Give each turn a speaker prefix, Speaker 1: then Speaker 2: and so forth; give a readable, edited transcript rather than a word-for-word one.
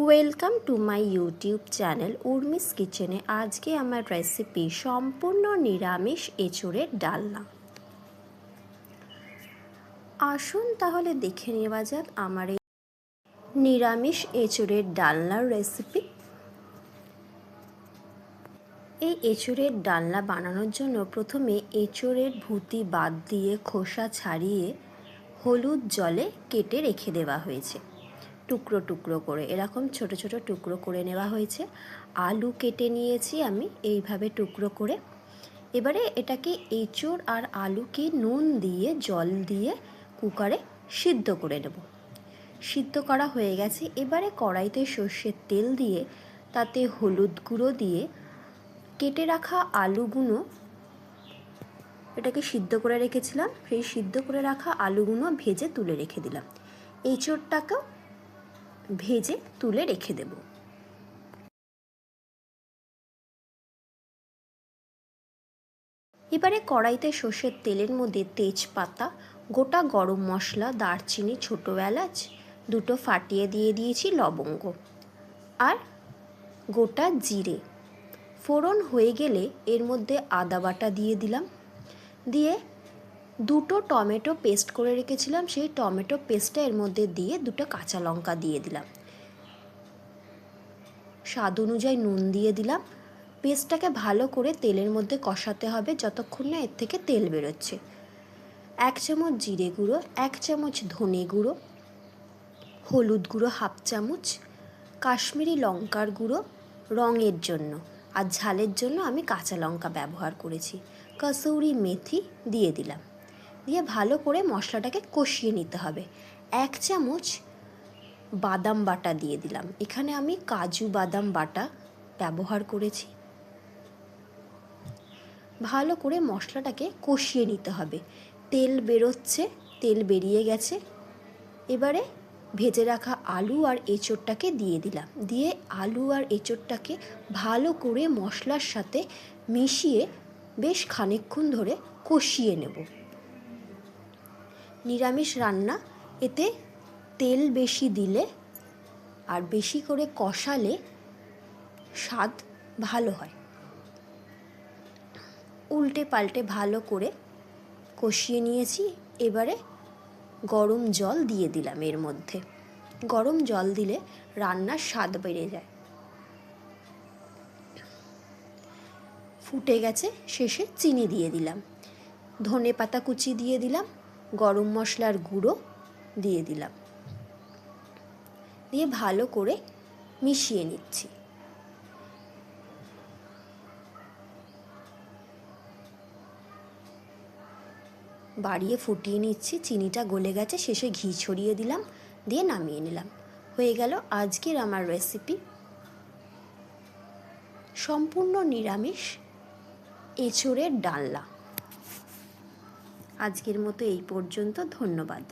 Speaker 1: Welcome to my YouTube channel Urmi's কিচেনে। আজকে আমার রেসিপি সম্পূর্ণ নিরামিষ এঁচোড়ের ডালনা। আসুন তাহলে দেখে নেওয়া যাক আমার এই নিরামিষ এঁচোড়ের ডালনার রেসিপি। এই এঁচোড়ের ডালনা বানানোর জন্য প্রথমে এঁচোড়ের ভুঁটি বাদ দিয়ে খোসা ছাড়িয়ে হলুদ জলে কেটে রেখে দেওয়া হয়েছে। টুকরো টুকরো করে এরকম ছোট ছোট টুকরো করে নেওয়া হয়েছে। আলু কেটে নিয়েছি আমি এইভাবে টুকরো করে। এবারে এটাকে এঁচোড় আর আলুকে নুন দিয়ে জল দিয়ে কুকারে সিদ্ধ করে নেব। সিদ্ধ করা হয়ে গেছে। এবারে কড়াইতে সর্ষের তেল দিয়ে তাতে হলুদ গুঁড়ো দিয়ে কেটে রাখা আলুগুলো, এটাকে সিদ্ধ করে রেখেছিলাম, সেই সিদ্ধ করে রাখা আলুগুলো ভেজে তুলে রেখে দিলাম। এঁচোড়টাকেও ভেজে তুলে রেখে দেব। এবারে কড়াইতে সর্ষের তেলের মধ্যে তেজপাতা, গোটা গরম মশলা, দারচিনি, ছোটো এলাচ দুটো ফাটিয়ে দিয়ে দিয়েছি, লবঙ্গ আর গোটা জিরে। ফোড়ন হয়ে গেলে এর মধ্যে আদা বাটা দিয়ে দিলাম। দিয়ে দুটো টমেটো পেস্ট করে রেখেছিলাম, সেই টমেটো পেস্টটা এর মধ্যে দিয়ে দুটো কাঁচা লঙ্কা দিয়ে দিলাম। স্বাদ অনুযায়ী নুন দিয়ে দিলাম। পেস্টটাকে ভালো করে তেলের মধ্যে কষাতে হবে যতক্ষণ না এর থেকে তেল বেরোচ্ছে। 1 চামচ জিরে গুঁড়ো, 1 চামচ ধনে গুঁড়ো, হলুদ গুঁড়ো 1/2 চামচ, কাশ্মীরি লঙ্কার গুঁড়ো রঙের জন্য, আর ঝালের জন্য আমি কাঁচা লঙ্কা ব্যবহার করেছি, কসুরি মেথি দিয়ে দিলাম। দিয়ে ভালো করে মশলাটাকে কষিয়ে নিতে হবে। 1 চামচ বাদাম বাটা দিয়ে দিলাম। এখানে আমি কাজু বাদাম বাটা ব্যবহার করেছি। ভালো করে মশলাটাকে কষিয়ে নিতে হবে। তেল বেরোচ্ছে, তেল বেরিয়ে গেছে। এবারে ভেজে রাখা আলু আর এঁচোড়টাকে দিয়ে দিলাম। দিয়ে আলু আর এঁচোড়টাকে ভালো করে মশলার সাথে মিশিয়ে বেশ খানিকক্ষণ ধরে কষিয়ে নেব। নিরামিষ রান্না, এতে তেল বেশি দিলে আর বেশি করে কষালে স্বাদ ভালো হয়। উল্টে পাল্টে ভালো করে কষিয়ে নিয়েছি। এবারে গরম জল দিয়ে দিলাম এর মধ্যে। গরম জল দিলে রান্নার স্বাদ বেড়ে যায়। ফুটে গেছে, শেষে চিনি দিয়ে দিলাম, ধনে পাতা কুচি দিয়ে দিলাম, গরম মশলার গুঁড়ো দিয়ে দিলাম। দিয়ে ভালো করে মিশিয়ে নিচ্ছি। বাড়িয়ে ফুটিয়ে নিচ্ছি। চিনিটা গলে গেছে, শেষে ঘি ছড়িয়ে দিলাম, দিয়ে নামিয়ে নিলাম। হয়ে গেল আজকের আমার রেসিপি সম্পূর্ণ নিরামিষ এঁচোড়ের ডালনা। আজকের মতো এই পর্যন্ত। ধন্যবাদ।